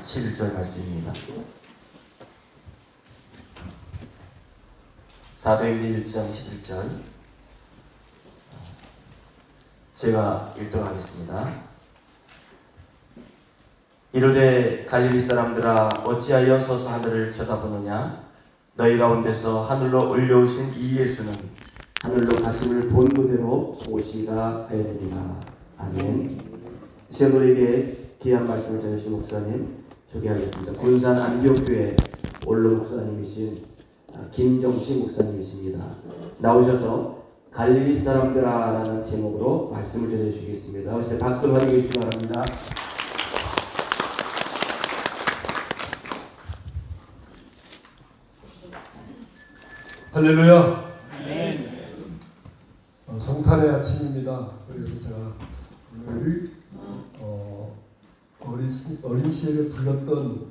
11절 말씀입니다. 사도행전 1장 11절 제가 읽도록하겠습니다. 이르되 갈릴리 사람들아 어찌하여 서서 하늘을 쳐다보느냐 너희 가운데서 하늘로 올려오신 이 예수는 하늘로 가심을 본 그대로 오시리라 하였느니라. 아멘. 시어들에게 귀한 말씀을 전해주신 목사님 소개하겠습니다. 군산 안디옥교회 원로 목사님이신 김정식 목사님이십니다. 나오셔서 갈릴리 사람들아 라는 제목으로 말씀을 전해주시겠습니다. 나오실 때 박수로 환영해 주시기 바랍니다. 할렐루야. 아멘. 성탄의 아침입니다. 그래서 제가 오늘 어린 시절에 불렀던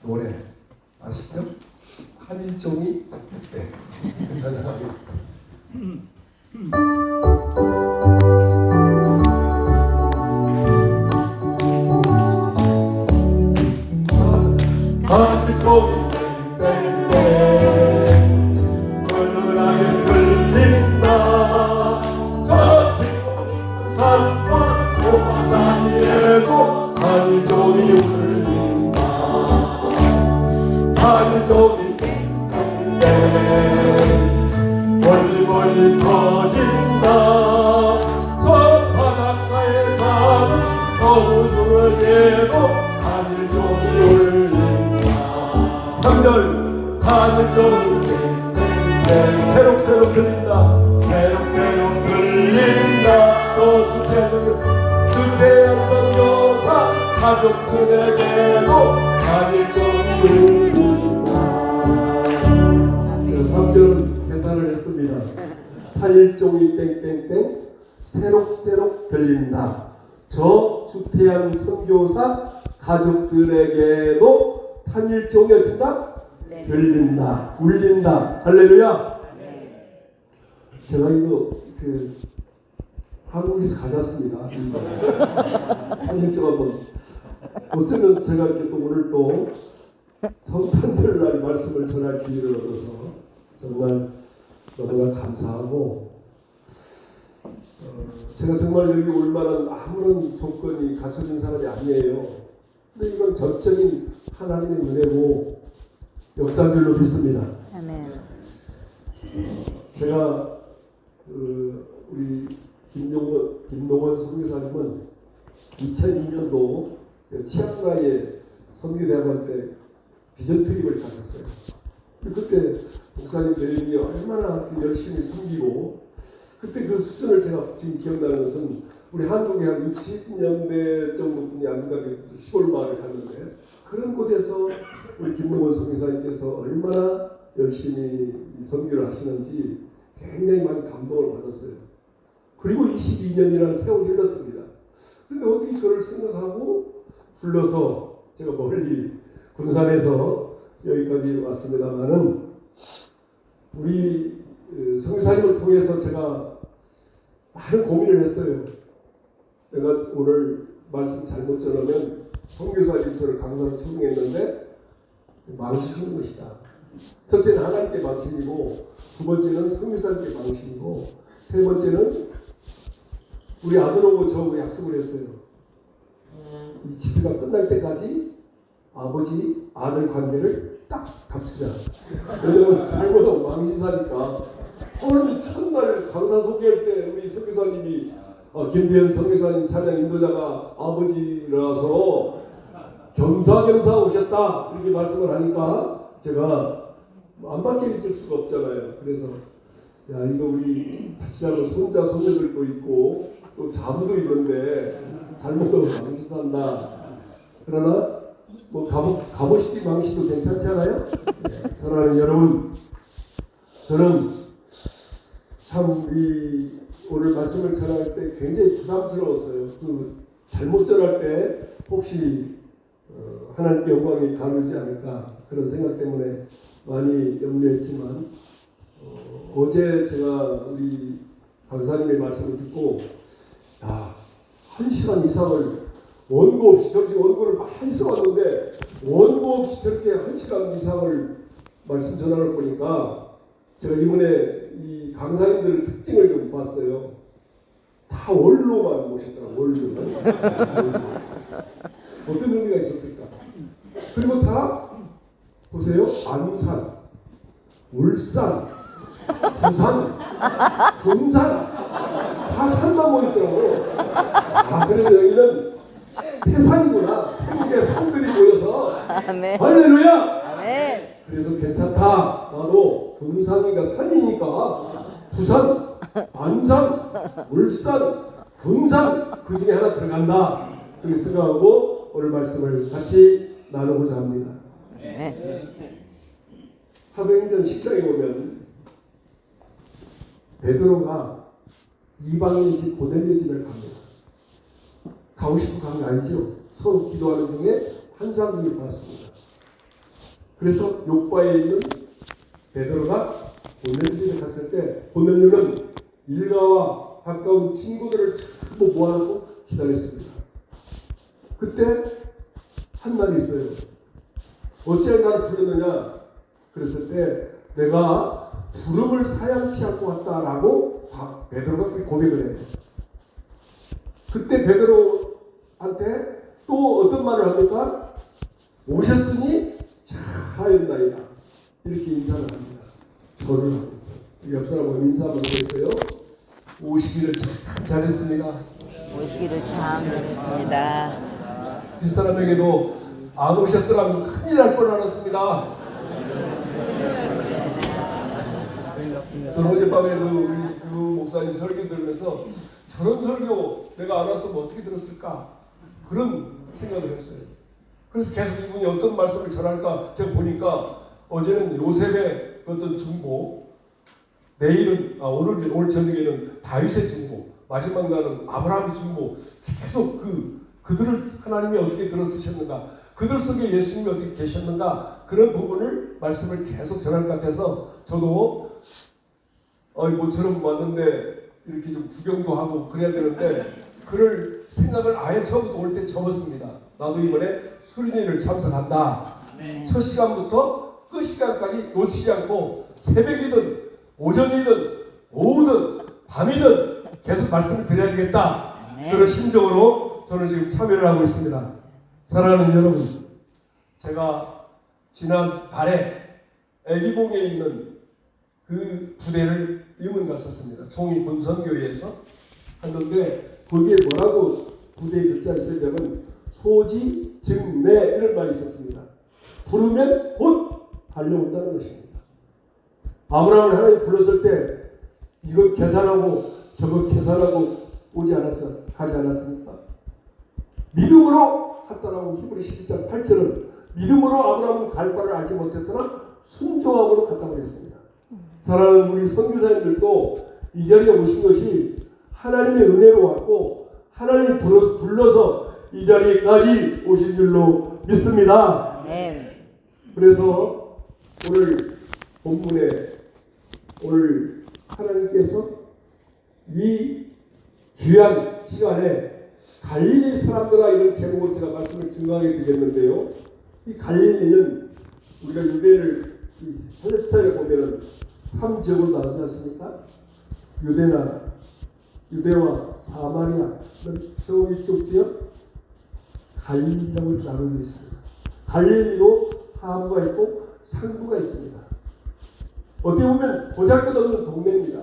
노래 아시죠? 한일종이 네, 그 찬양하겠습니다. 한일종이 한일종이 울린다. 한일종이 멀리 멀리 터진다. 저 바닷가에 사는 거우들에게도 한일종이 울린다. 3절 한일종이 새록새록 들린다. 새록새록 들린다. 저 주택의 선교사 가족들에게도 한일종이 울린다. 3절은 계산을 했습니다. 한일종이 땡땡땡 새록새록 들린다. 저 주태양 선교사 가족들에게도 한일종이 어쩐다? 들린다. 울린다. 할렐루야. 제가 이거 한국에서 가졌습니다. 한일종 한번. 어쩌면 제가 이렇게 또 오늘 또 성탄절날 말씀을 전할 기회를 얻어서 정말 너무나 감사하고 제가 정말 여기 올 만한 아무런 조건이 갖춰진 사람이 아니에요. 근데 이건 전적인 하나님의 은혜고 역사인 줄로 믿습니다. 아멘. 제가 우리 김동원 선교사님은 2002년도 치앙마이에 선교대학원 때 비전 트립을 가셨어요. 그때 목사님 내림이 얼마나 열심히 섬기고 그때 그 수준을 제가 지금 기억나는 것은 우리 한국에 한 60년대 정도뿐이 안 가게 시골 마을을 갔는데 그런 곳에서 우리 김동원 선교사님께서 얼마나 열심히 선교를 하시는지 굉장히 많이 감동을 받았어요. 그리고 22년이라는 세월이 흘렀습니다. 근데 어떻게 저를 생각하고 불러서 제가 멀리 군산에서 여기까지 왔습니다만은 우리 선교사님을 통해서 제가 많은 고민을 했어요. 내가 오늘 말씀 잘못 전하면 선교사님 저를 강사로 초빙했는데 망치는 것이다. 첫째는 하나님께 망신이고 두 번째는 선교사님께 망신이고 세 번째는 우리 아들하고 저하고 약속을 했어요. 이 집회가 끝날 때까지 아버지 아들 관계를 딱 갖추자. 왜냐면 잘못하면 망신사니까. 오늘 첫날 강사 소개할 때 우리 선교사님이 김대현 선교사님 찬양 인도자가 아버지라서 겸사겸사 오셨다 이렇게 말씀을 하니까 제가 안 받게 있을 수가 없잖아요. 그래서 야 이거 우리 자칫하면 손자 손녀들도 있고 또 자부도 있는데 잘못하면 망신산다. 그러나 뭐 갑오시티 망신도 괜찮지 않아요? 사랑하는 여러분, 저는 참 우리 오늘 말씀을 전할 때 굉장히 부담스러웠어요. 잘못 전할 때 혹시 하나님께 영광이 가르지 않을까 그런 생각 때문에 많이 염려했지만 어제 제가 우리 강사님의 말씀을 듣고 1시간 이상을 원고 없이 저렇게 원고를 많이 써왔는데 원고 없이 저렇게 1시간 이상을 말씀 전하를 보니까 제가 이번에 이 강사님들 특징을 좀 봤어요. 다 원로만 모셨더라고요. 원로. 어떤 의미가 있었을까? 그리고 다 보세요. 안산, 울산, 부산, 군산 다 산만 모였더라고요. 아, 그래서 여기는 태산이구나. 태국의 산들이 모여서 아멘. 할렐루야. 아멘. 그래서 괜찮다. 나도 군산이가 산이니까 부산, 안산, 울산, 군산 그 중에 하나 들어간다. 그렇게 생각하고 오늘 말씀을 같이 나누고자 합니다. 사도행전 10장에 보면 베드로가 이방인 집 고넬료 집에 갑니다. 가고 싶은 거 아니죠. 서로 기도하는 중에 한 사람이 봤습니다. 그래서 욕바에 있는 베드로가 고넬료 집에 갔을 때 고넬료는 일가와 가까운 친구들을 전부 모아놓고 기다렸습니다. 그때 한 말이 있어요. 어찌하여 나를 부르느냐? 그랬을 때 내가 부름을 사양치 않고 왔다라고 베드로가 고백을 해요. 그때 베드로한테 또 어떤 말을 합니까? 오셨으니 잘하였나이다. 이렇게 인사를 합니다. 절을 하면서. 옆 사람은 인사 한번 했어요. 오시기를 참 잘했습니다. 오시기를 참 잘했습니다. 뒷사람에게도 안 오셨더라면 큰일 날 뻔 알았습니다. 저는 어젯밤에도 우리 그 목사님 설교 들으면서 저런 설교 내가 안 왔으면 어떻게 들었을까? 그런 생각을 했어요. 그래서 계속 이분이 어떤 말씀을 전할까 제가 보니까 어제는 요셉의 어떤 중보, 내일은 오늘 저녁에는 다윗의 중보, 마지막 날은 아브라함의 중보. 계속 그들을 하나님이 어떻게 들어쓰셨는가, 그들 속에 예수님이 어떻게 계셨는가, 그런 부분을 말씀을 계속 전할 것 같아서 저도 모처럼 왔는데 이렇게 좀 구경도 하고 그래야 되는데 그럴 생각을 아예 처음부터 올 때 접었습니다. 나도 이번에 수련회를 참석한다. 첫 시간부터 끝 시간까지 놓치지 않고 새벽이든 오전이든 오후든 밤이든 계속 말씀을 드려야 되겠다. 그런 심정으로 저는 지금 참여를 하고 있습니다. 사랑하는 여러분, 제가 지난 달에 애기봉에 있는 그 부대를 임원 갔었습니다. 총이 군선교회에서 했는데 거기에 뭐라고 부대에 글자를 쓰려면 소지, 증매 이런 말이 있었습니다. 부르면 곧 달려온다는 것입니다. 아브라함을 하나님 불렀을 때 이것 계산하고 저것 계산하고 가지 않았습니까? 믿음으로 갔다라고 히브리 11장 8절은 믿음으로 아브라함은 갈 바를 알지 못했으나 순종함으로 갔다고 했습니다. 사랑하는 우리 선교사님들도 이 자리에 오신 것이 하나님의 은혜로 왔고 하나님이 불러서 이 자리까지 오신 줄로 믿습니다. 그래서 오늘 본문에 오늘 하나님께서 이 귀한 시간에 갈릴리 사람들아 이런 제목으로 제가 말씀을 증거하게 되겠는데요. 이 갈릴리는 우리가 유대를 팔레스타인에 보면은 3지역으로 나누지 않습니까? 유대와 사마리아, 저 위쪽 지역 갈릴리라고 나누고 있습니다. 갈릴리도 하부가 있고 상부가 있습니다. 어떻게 보면 보잘것없는 동네입니다.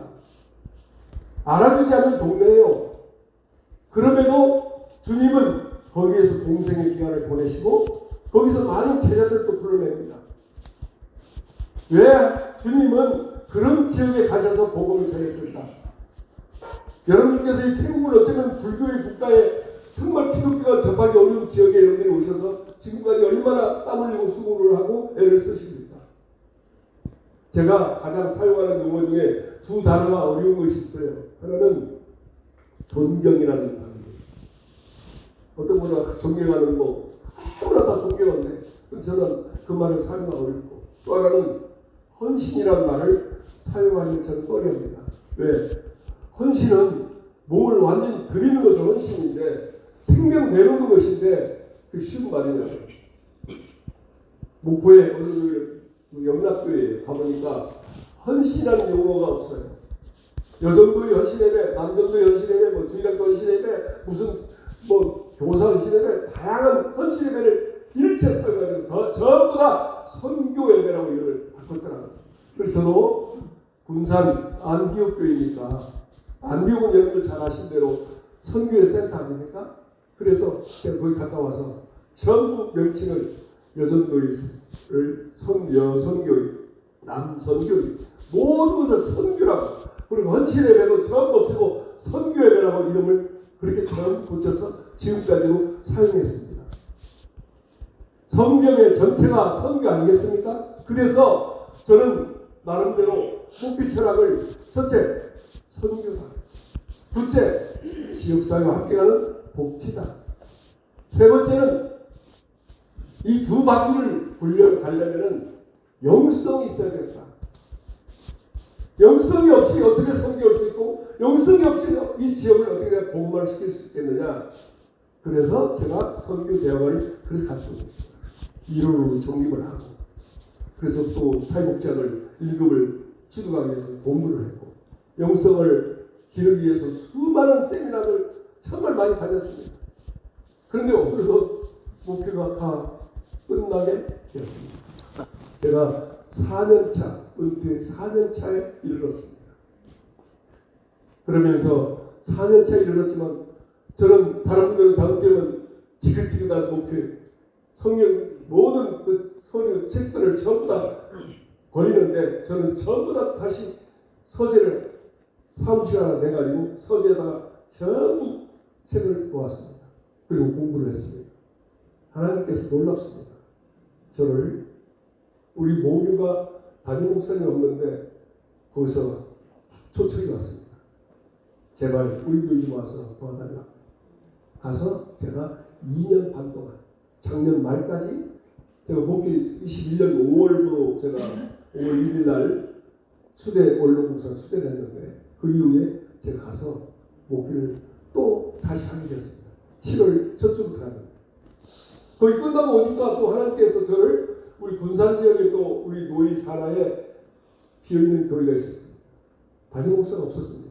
알아주지 않는 동네예요. 그럼에도 주님은 거기에서 공생의 기간을 보내시고 거기서 많은 제자들도 불러냅니다. 왜 주님은 그런 지역에 가셔서 복음을 전했을까? 여러분께서 이 태국은 어쩌면 불교의 국가에 정말 기독교가 접하기 어려운 지역에 여러분들이 오셔서 지금까지 얼마나 땀 흘리고 수고를 하고 애를 쓰십니까? 제가 가장 사용하는 용어 중에 두 단어가 어려운 것이 있어요. 하나는 존경이라는 단어입니다. 어떤 분은 존경하는 거 아무나 다 존경한데 저는 그 말을 사용하기 어렵고, 또 하나는 헌신이라는 말을 사용하는 저는 꺼려합니다. 왜? 헌신은 몸을 완전히 드리는 것도 헌신인데 생명 내놓는 것인데 그 쉬운 말이냐고. 목포에 어느 영락교회에 가보니까 헌신하는 용어가 없어요. 여전도의 헌신예배, 남전도의 헌신예배, 뭐 주일학교 헌신예배, 무슨 뭐 교사 헌신예배, 다양한 헌신예배를 일체 써가지고 전부 다 선교예배라고 이름을 바꿨더라고요. 그래서 저도 군산 안디옥교회니까 안디옥은 여러분들 잘 아신 대로 선교의 센터 아닙니까? 그래서 제가 거기 갔다 와서 전부 명칭을 여전도의 여선교회, 남선교회 모든 것을 선교라고, 그리고 헌신예배도 전부 없애고 선교예배라고 이름을 그렇게 전부 붙여서 지금까지도 사용했습니다. 성경의 전체가 선교 아니겠습니까? 그래서 저는 나름대로 목표 철학을 첫째 선교다, 둘째 지역사회와 함께가는 복지다, 세 번째는 이 두 바퀴를 굴려가려면 영성이 있어야 된다. 영성이 없이 어떻게 선교할 수 있고 영성이 없이 이 지역을 어떻게 복음화를 시킬 수 있겠느냐. 그래서 제가 선교 대학을 그래서 갔던 것입니다. 1월로 정립을 하고, 그래서 또 사회복지학을 1급을 취득하기 위해서 공부를 했고, 영성을 기르기 위해서 수많은 세미나를 정말 많이 다녔습니다. 그런데 오늘도 목표가 다 끝나게 되었습니다. 제가 4년차, 은퇴 4년차에 이르렀습니다. 그러면서 4년차에 이르렀지만 저는 다른 분들은 다음 주에는 지긋지긋한 목표, 성경 모든 그 서류 책들을 전부 다 버리는데 저는 전부 다 다시 서재를 사무실 하나 내가지고 서재에다가 전부 책을 보았습니다. 그리고 공부를 했습니다. 하나님께서 놀랍습니다. 저를 우리 모교가 담임 목사님 없는데 거기서 초청이 왔습니다. 제발 우리 교인 와서 도와달라. 가서 제가 2년 반 동안 작년 말까지 제가 목회 21년 5월부로 제가 5월 1일 날 원로공사 추대를 했는데 그 이후에 제가 가서 목회를 또 다시 하게 됐습니다. 7월 첫 주부터 하는. 거기 끝나고 오니까 또 하나님께서 저를 우리 군산 지역에 또 우리 노이 산하에 비어있는 교회가 있었습니다. 담임 목사가 없었습니다.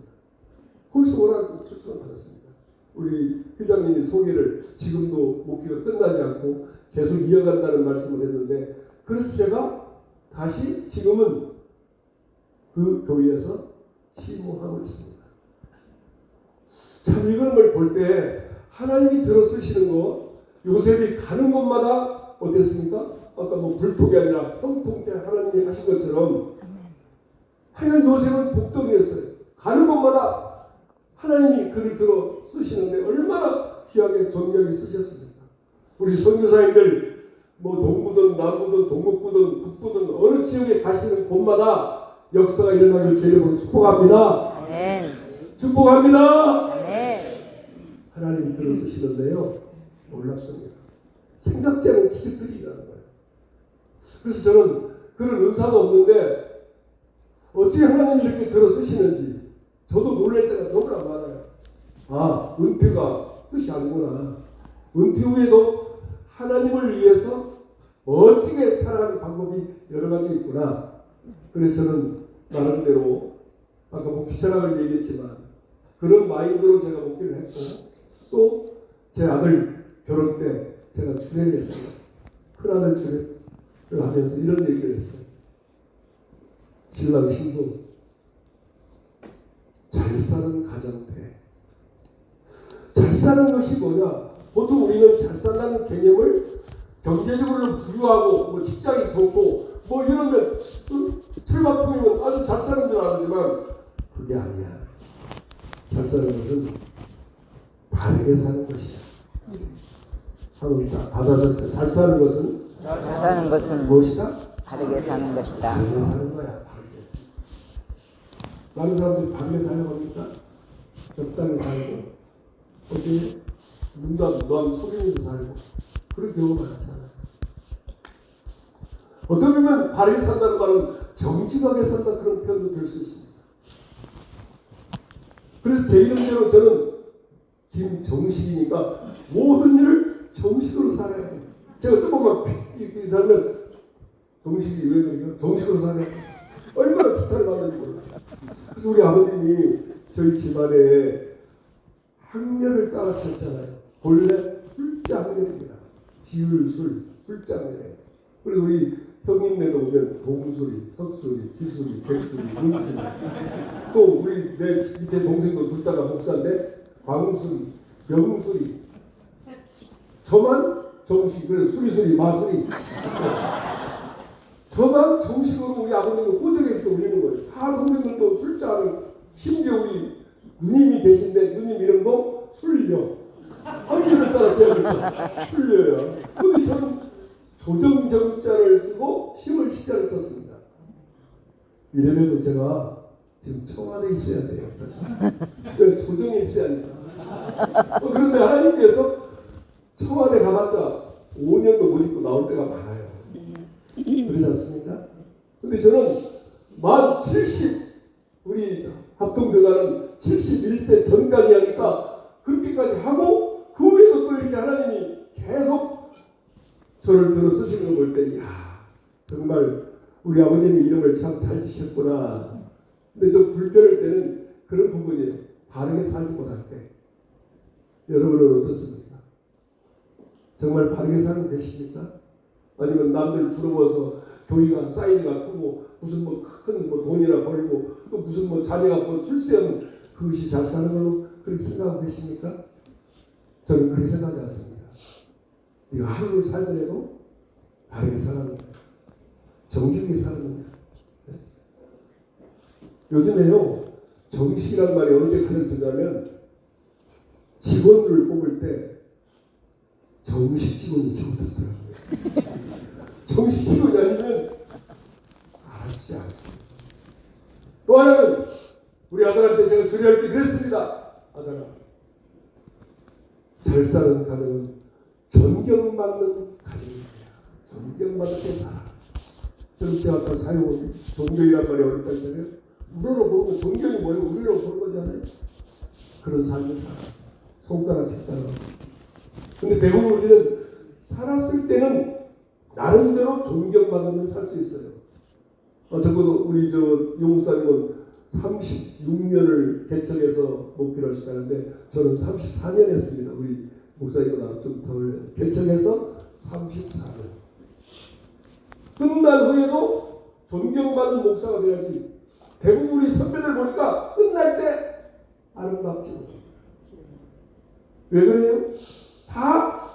거기서 오라고 초청을 받았습니다. 우리 회장님이 소개를 지금도 목회가 끝나지 않고 계속 이어간다는 말씀을 했는데, 그래서 제가 다시 지금은 그 교회에서 시무하고 있습니다. 참 이런 걸 볼 때 하나님이 들어 쓰시는 거, 요셉이 가는 곳마다 어땠습니까? 아까 뭐 불통이 아니라 형통케 하나님이 하신 것처럼 하여간 요셉은 복덩이였어요. 가는 곳마다 하나님이 그를 들어 쓰시는데 얼마나 귀하게 존귀하게 쓰셨습니까? 우리 선교사님들 뭐 동부든 남부든 동북부든 북부든 어느 지역에 가시는 곳마다 역사가 일어나길 주님으로 축복합니다. 아멘. 축복합니다. 아멘. 하나님이 들어 쓰시는데요, 놀랍습니다. 생각지 않은 기적들이 일어나는 거예요. 그래서 저는 그런 은사도 없는데 어찌 하나님이 이렇게 들어 쓰시는지 저도 놀랄 때가 너무나 많아요. 아, 은퇴가 끝이 아니구나. 은퇴 후에도 하나님을 위해서 멋지게 살아가는 방법이 여러 가지 있구나. 그래서 저는 나름대로 아까 목회 철학을 얘기했지만 그런 마인드로 제가 목회를 했고, 또 제 아들 결혼 때 제가 주례했습니다. 큰아들 주례를 하면서 이런 얘기를 했어요. 신랑 신부 잘 사는 가정대. 잘 사는 것이 뭐냐? 보통 우리는 잘 산다는 개념을 경제적으로 부유하고 뭐 직장이 좋고 뭐 이러면 철밥통이면 아주 잘 사는 줄 아는지만 그게 아니야. 잘 사는 것은 바르게 사는 것이야. 한번 받아서 잘 사는 것은 사는 것은 무엇이다? 바르게 사는 것이다. 바르게 사는 거야. 바르게. 많은 사람들이 바르게 살려고 합니까? 적당히 살고 어디 눈도 속이면서 살고 그런 경우가 많잖아요. 어떻게 보면 바르게 산다는 말은 정직하게 산다 그런 표현도 될 수 있습니다. 그래서 제 이름대로 저는 김정식이니까 모든 일을 정식으로 살아야 돼. 제가 조금만 픽 살면 정식이 왜 그래요? 정식으로 살아야 돼. 얼마나 지탄을 받는지 몰라. 그래서 우리 아버님이 저희 집안에 학년을 따라쳤잖아요. 본래 술자 학년입니다. 지율술, 술자 학년이에요. 그래서 우리 형님네도 보면 동술이, 석술이, 기술이, 백술이, 문술이. 또 우리 내 밑에 동생도 둘 다가 목사인데 광술이, 명술이. 저만 정식, 그래서 수리수리, 마술이. 저만 정식으로 우리 아버님을 호적에부터 올리는 거예요. 다 동생들도 술자하는, 심지어 우리 누님이 계신데 누님 이름도 술려. 학년을 따라 제가 술려요. 근데 저는 조정정자를 쓰고 시월 시자를 썼습니다. 이래봬도 제가 지금 청와대에 있어야 돼요. 조정에 있어야 합니다. 그런데 하나님께서 청와대 가봤자 5년도 못 있고 나올 때가 많아요. 그렇지 않습니까? 근데 저는 만 70, 우리 합동교단은 71세 전까지 하니까 그렇게까지 하고 그 후에도 또 이렇게 하나님이 계속 저를 들어 쓰시는 걸 볼 때, 야, 정말 우리 아버님이 이름을 참 잘 지셨구나. 근데 좀 불편할 때는 그런 부분이에요. 바르게 살지 못할 때. 여러분은 어떻습니까? 정말 바르게 살고 계십니까? 아니면 남들 부러워서 교회가 사이즈가 크고 무슨 뭐 큰 뭐 돈이나 벌고 또 무슨 뭐 자녀가 뭐 출세하면 그것이 잘 사는 걸로 그렇게 생각하고 계십니까? 저는 그렇게 생각하지 않습니다. 이거 하루를 살더라도 바르게 살아는 거예요. 정직하게 사는 겁니다. 네? 요즘에요, 정식이란 말이 언제 가르쳐주냐면 직원을 뽑을 때 정식 직원이 적어졌더라고요. 정식 직원이 아니면 알았지. 또 하나는 우리 아들한테 제가 조리할 때 그랬습니다. 아들아, 잘 사는 가정은 존경받는 가정입니다. 존경받는 게 살아. 그럼 제가 아까 사용한 존경이란 말이 어렵다 했잖아요. 우러러 보면 존경이 뭐예요? 우러러 보는 거잖아요. 그런 삶을 살아. 손가락 쳤다가. 근데 대부분 우리는 살았을 때는 나름대로 존경받으면 살 수 있어요. 적어도 우리 용사님은 36년을 개척해서 목표를 하시다는데 저는 34년 했습니다. 우리 목사님보다 좀 덜 개척해서 34년. 끝난 후에도 존경받는 목사가 돼야지. 대부분 우리 선배들 보니까 끝날 때 아름답지 못합니다. 왜 그래요? 다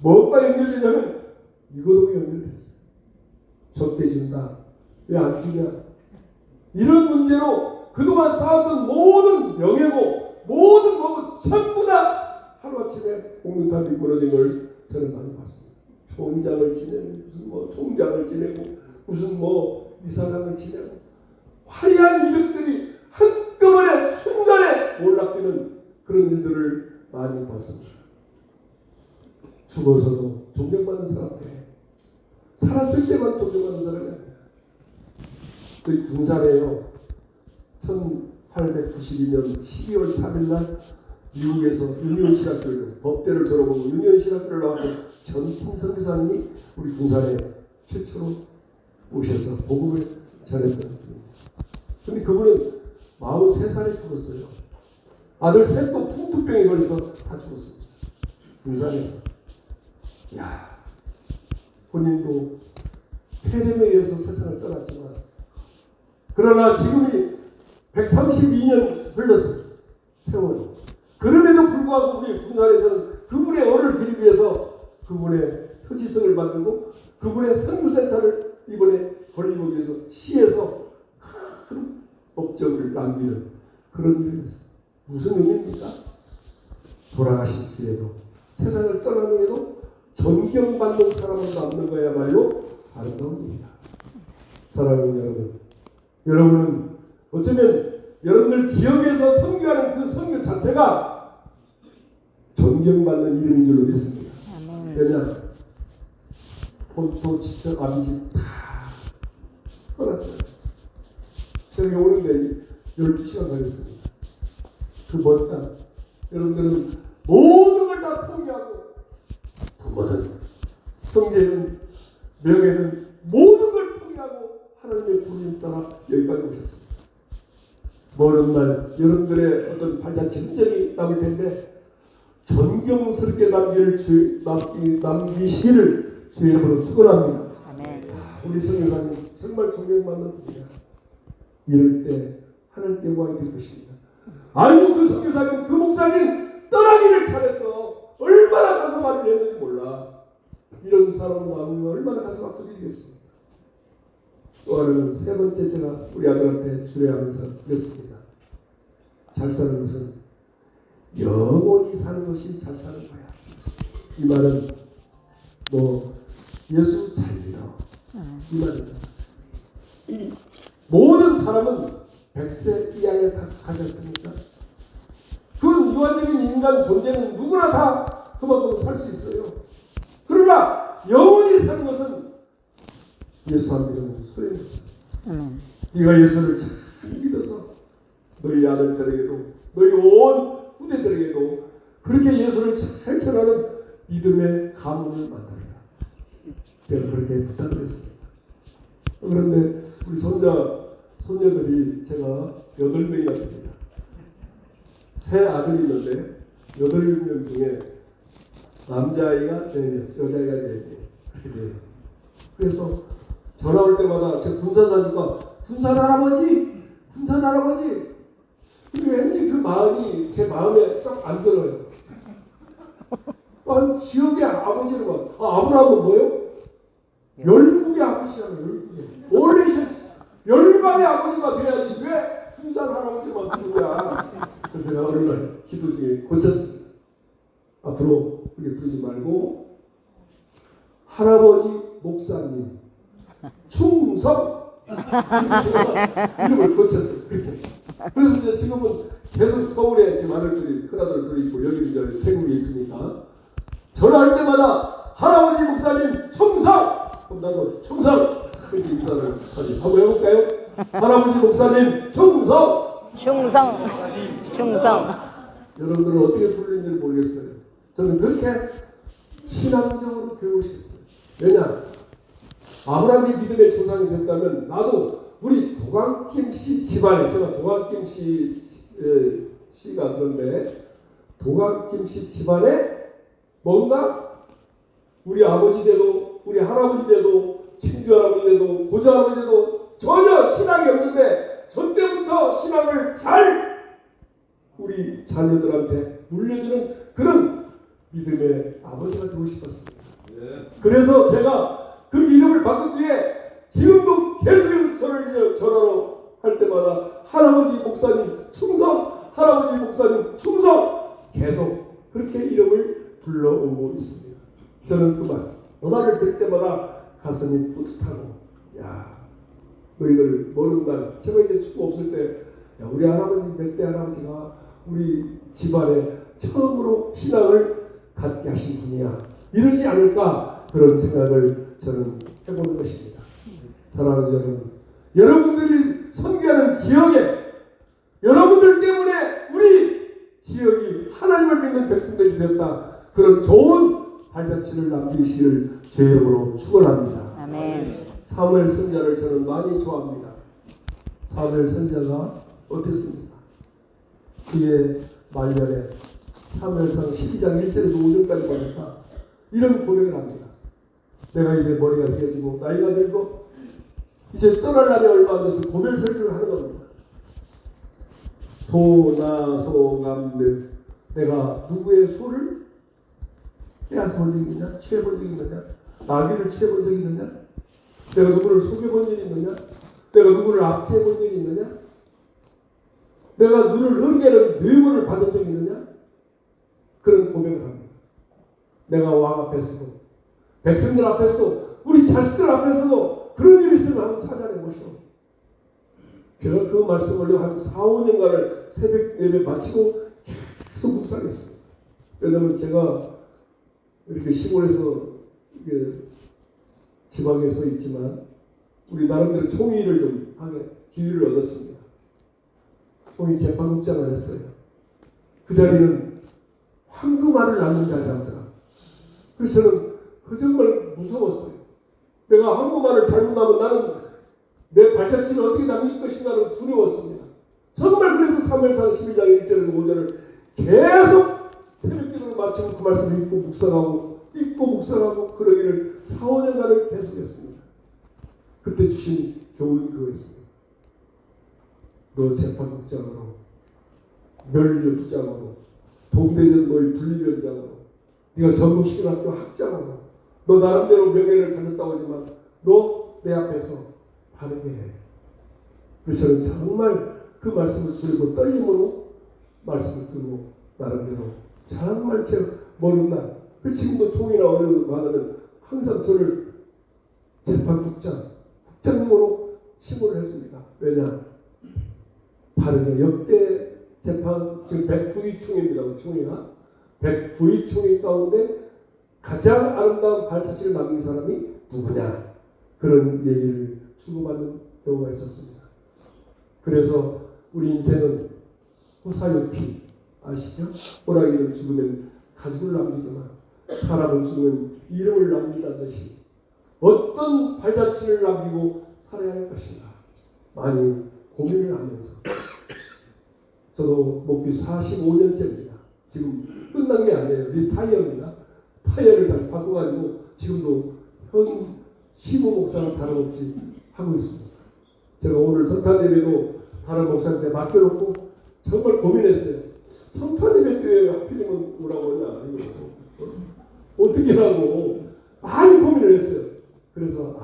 뭐가 연결되냐면 이거도 연결됐어요. 적대진다. 왜 안 주냐? 이런 문제로 그동안 쌓았던 모든 명예고 모든 것은 전부 다 하루아침에 공중탑이 무너진 걸 저는 많이 봤습니다. 총장을 지내고 무슨 뭐 총장을 지내고 무슨 뭐 이사장을 지내고 화려한 이력들이 한꺼번에 순간에 몰락되는 그런 일들을 많이 봤습니다. 죽어서도 존경받는 사람 돼. 살았을 때만 존경받는 사람이 아니야. 저희 군산에요. 1892년 12월 4일 날 미국에서 유니온 신학교를 법대를 졸업하고 유니온 신학교를 나왔던 전통 선교사님이 우리 군산에 최초로 오셔서 복음을 전했던 분입니다. 근데 그분은 43살에 죽었어요. 아들 셋도 풍토병에 걸려서 다 죽었습니다. 군산에서. 야, 본인도 폐렴에 의해서 세상을 떠났지만 그러나 지금이 132년 흘렀습니다. 세월이. 그럼에도 불구하고 우리 군산에서는 그분의 얼을 기리기 위해서 그분의 표지성을 만들고 그분의 선교센터를 이번에 벌리기 위해서 시에서 큰 업적을 남기는 그런 일을 했습니다. 무슨 의미입니까? 돌아가신 뒤에도 세상을 떠나는 후에도 존경받는 사람으로 남는 거야말로 아름다운 일이다. 사랑하는 여러분, 여러분은 어쩌면 여러분들 지역에서 선교하는 그 선교 자체가 존경받는 이름인 줄로 믿습니다. 왜냐? 본토, 지척, 아비집 다 떠났잖아요. 저기 오는데 12시간 걸렸습니다. 그 먼 땅, 여러분들은 모든 걸 다 포기하고 부모든 형제든 명예든 모든 걸 포기하고 하나님의 부르심 따라 여기까지 오셨습니다. 먼 날 여러분들의 어떤 발자취 흔적이 남을 텐데 존경스럽게 남기시기를 주의 이름으로 축원합니다. 아멘. 우리 성교사님 정말 존경받는 분이야. 이럴 때 하나님께 영광이 될 것입니다. 아이고 그 성교사님 그 목사님 떠나기를 잘했어. 얼마나 가슴 아프게 했는지 몰라. 이런 사람을 만나면 얼마나 가슴 아프겠습니까? 또 하나는 세 번째 제가 우리 아들한테 주례하면서 그랬습니다. 잘 사는 것은 영원히 사는 것이 잘 사는 거야. 이 말은 너 예수 잘 믿어. 이 말입니다. 모든 사람은 100세 이하에 다 가지 않습니까? 그 유한적인 인간 존재는 누구나 다 그만큼 살 수 있어요. 그러나 영원히 사는 것은 예수 안 믿으면 소용이 없어요. 네가 예수를 잘 믿어서 너희 아들들에게도 너희 온 후대들에게도 그렇게 예수를 잘 전하는 믿음의 가문을 만들어라. 제가 그렇게 부탁을 했습니다. 그런데 우리 손녀들이 제가 8명이나 됩니다. 세 아들이 있는데 8명 중에 남자아이가 4명, 여자아이가 4명 그렇게 돼요. 그래서 전화 올 때마다 제 군산 사니까 군산 할아버지 근데 왠지 그 마음이 제 마음에 싹 안 들어요. 지역의 아버지는 아브라함은 뭐예요? 열국의 아버지라면 열국의 원래 열방의 아버지가 돼야지 왜 군산 할아버지만 부르냐. 그래서 제가 어느 날 기도 중에 고쳤습니다. 앞으로 그렇게 부르지 말고 할아버지 목사님 충성 이름을 고쳤어요. 그렇게. 그래서 이제 지금은 계속 서울에 지금 아들들이 큰아들 둘이 있고 여기 이제 태국에 있으니까 전화할 때마다 할아버지 목사님 충성. 그럼 나도 충성 이렇게 인사를 하지. 한번 해볼까요? 할아버지 목사님 충성. 여러분들은 어떻게 부르는지 모르겠어요. 저는 그렇게 신앙적으로 교육을 시켰어요. 왜냐? 아브라함이 믿음의 조상이 됐다면 나도 우리 도광김 씨 집안에 제가 도광김 씨가 그런데 도광김 씨 집안에 뭔가 우리 아버지 돼도 우리 할아버지 돼도 친주 할아버지 돼도 고조 할아버지 돼도 전혀 신앙이 없는데 전 때부터 신앙을 잘 우리 자녀들한테 물려주는 그런 믿음의 아버지가 되고 싶었습니다. 그래서 제가 그 이름을 바꾼 뒤에 지금도 계속해서 저를 전화로 할 때마다 할아버지 목사님 충성, 할아버지 목사님 충성 계속 그렇게 이름을 불러오고 있습니다. 저는 그 말을 들을 때마다 가슴이 뿌듯하고 야 너희들 모르는 날 제가 이제 축구 없을 때 야, 우리 할아버지 몇 대 할아버지가 우리 집안에 처음으로 신앙을 갖게 하신 분이야 이러지 않을까 그런 생각을 저는 해보는 것입니다. 사랑하는 여러분, 여러분들이 선교하는 지역에 여러분들 때문에 우리 지역이 하나님을 믿는 백성들이 되었다. 그런 좋은 발자취를 남기시기를 제 이름으로 축원합니다. 아멘. 사무엘 선지자를 저는 많이 좋아합니다. 사무엘 선지자가 어땠습니까? 그의 말년에 사무엘상 12장 1절에서 5절까지 보니까 이런 고백을 합니다. 내가 이제 머리가 휘어지고 나이가 들고 이제 떠날 날이 얼마 안 돼서 고별 설교를 하는 겁니다. 소나소감들 내가 누구의 소를 빼앗아 본 적이 있느냐? 취해본 적이 있느냐? 나귀를 취해본 적이 있느냐? 내가 누구를 속여본 적이 있느냐? 내가 누구를 압제해본 적이 있느냐? 내가 눈을 흐르게 하는 뇌물을 받은 적이 있느냐? 그런 고백을 합니다. 내가 왕 앞에서도 백성들 앞에서도 우리 자식들 앞에서도 그런 일이 있으면 한번 찾아내보시오. 제가 그 말씀을 한 4, 5년간을 새벽 예배 마치고 계속 묵상했습니다. 왜냐하면 제가 이렇게 시골에서 이렇게 지방에서 있지만 우리 나름대로 총회를 좀 하게 기회를 얻었습니다. 총회 재판국장을 했어요. 그 자리는 황금알을 낳는 자리 하더라. 그래서 저는 그 정말 무서웠어요. 내가 황금알을 잘못 낳으면 나는 내 발자취를 어떻게 남길 것인가는 두려웠습니다. 정말 그래서 3월상 12장 1절에서 5절을 계속 새벽기도를 마치고 그 말씀을 읽고 묵상하고 그러기를 4, 5년간을 계속했습니다. 그때 주신 교훈이 그거였습니다. 너 재판국장으로, 멸류부장으로, 동대전 너희 분리위원장으로, 네가 전국시민학교 학장으로, 너 나름대로 명예를 가졌다고 하지만 너 내 앞에서 바르게 해. 그래서 저는 정말 그 말씀을 들고 떨림으로 말씀을 듣고 나름대로 정말 제가 먼 날, 그 지금도 총이나 어려운 받으면 항상 저를 국장님으로 칭호를 해줍니다. 왜냐? 바르게 역대 재판, 지금 109위 총입니다. 총이가 109위 총인 가운데 가장 아름다운 발자취를 남긴 사람이 누구냐? 그런 얘기를 주고받는 경우가 있었습니다. 그래서 우리 인생은 호사요피 아시죠? 호랑이는 죽으면 가죽을 남기지만 사람은 죽으면 이름을 남긴다는 듯이 어떤 발자취를 남기고 살아야 할 것인가 많이 고민을 하면서 저도 목표 45년째입니다. 지금 끝난 게 아니에요. 리타이어입니다. 타이어를 다시 바꿔가지고 지금도 현 시부 목사는 다름없이 하고 있습니다. 제가 오늘 성탄 예배도 다른 목사한테 맡겨놓고 정말 고민했어요. 성탄 예배 때 하필이면 오라고 하냐 이거 어떻게 하라고 많이 고민을 했어요. 그래서